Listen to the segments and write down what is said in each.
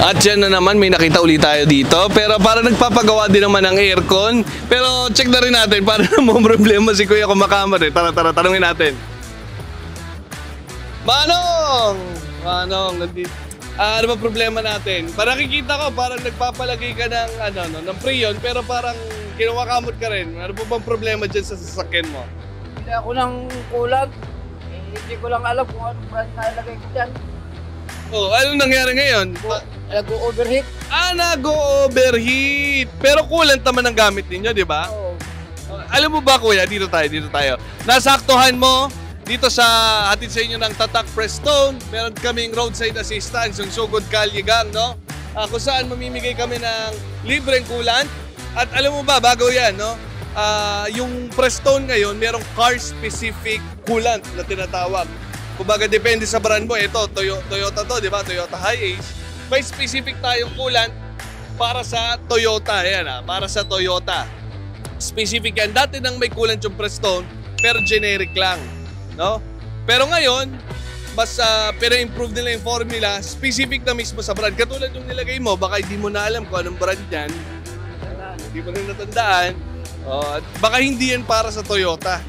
At yan na naman, may nakita ulit tayo dito. Pero para nagpapagawa din naman ng aircon. Pero check na rin natin para naman problema si Kuya kumakamar eh. Tara, tanungin natin. Manong, nandito. Ano ba problema natin? Para nakikita ko, parang nagpapalagay ka ng preyon, pero parang kinuwakamot ka rin. Ano po bang problema dyan sa sasakyan mo? Hindi ako ng kulang. Hindi ko lang alam kung anong brand na ilagay ko dyan. Oh, ano nangyari ngayon? Nag-overheat. Nag-overheat. Pero coolant naman ang gamit ninyo, di ba? Oo. Alam mo ba, Kuya, dito tayo. Nasaktuhan mo dito sa hatid sa inyo ng Tatak Prestone. Meron kaming roadside assistance, yung Sugod Kalyegang, no? Kung saan mamimigay kami ng libreng coolant. At alam mo ba, bago yan, no? Yung Prestone ngayon, merong car-specific coolant na tinatawag. Kumbaga, depende sa brand mo. Ito, Toyota to, di ba? Toyota Hiace. May specific tayong coolant para sa Toyota. Ayan, para sa Toyota. Specific yan. Dati nang may coolant yung Prestone, pero generic lang. No? Pero ngayon, mas pina-improve nila yung formula, specific na mismo sa brand. Katulad yung nilagay mo, baka hindi mo na alam kung anong brand yan. Hindi mo na natandaan. At baka hindi yan para sa Toyota.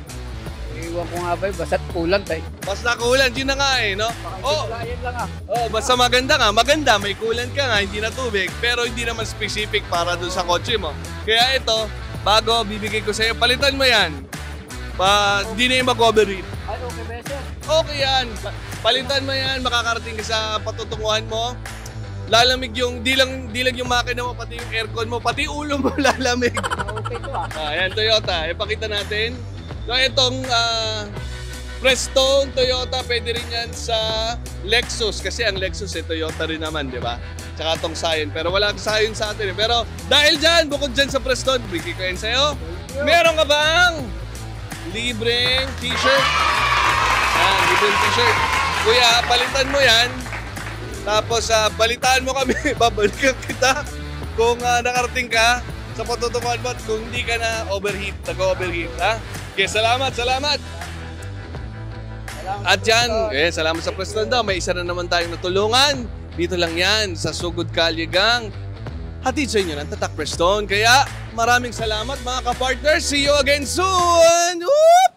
Iwan ko nga ba, basta't kulang tayo. Basta coolant, yun na nga eh, no? Yan lang Basta maganda nga. Maganda, may coolant ka nga, hindi na tubig. Pero hindi naman specific para dun sa kotse mo. Kaya ito, bago bibigay ko sa'yo, palitan mo yan. Hindi na yung mag-overheat. Ay, okay ba sir? Okay yan. Palitan mo yan, makakarating ka sa patutunguhan mo. Lalamig yung, di lang yung makina mo, pati yung aircon mo, pati ulo mo lalamig. Okay to Ayan, Toyota. Ipakita natin. So, itong Prestone, Toyota, pwede rin yan sa Lexus. Kasi ang Lexus, Toyota rin naman, di ba? Tsaka itong Scion. Pero wala Scion sa atin. Pero dahil dyan, bukod dyan sa Prestone, bigay ko yan sa'yo. Meron ka bang libreng t-shirt? Libreng t-shirt. Kuya, palitan mo yan. Tapos, balitaan mo kami. Babalikan kita kung nakarating ka sa patutunguhan mo at kung hindi ka na nag-overheat, ha? Okay, salamat. At yan, salamat sa Prestone daw. May isa na naman tayong natulungan. Dito lang yan, sa Sugod Kalyegang. Hatid sa inyo ng Tatak Prestone. Kaya, maraming salamat mga ka-partners. See you again soon! Whoop!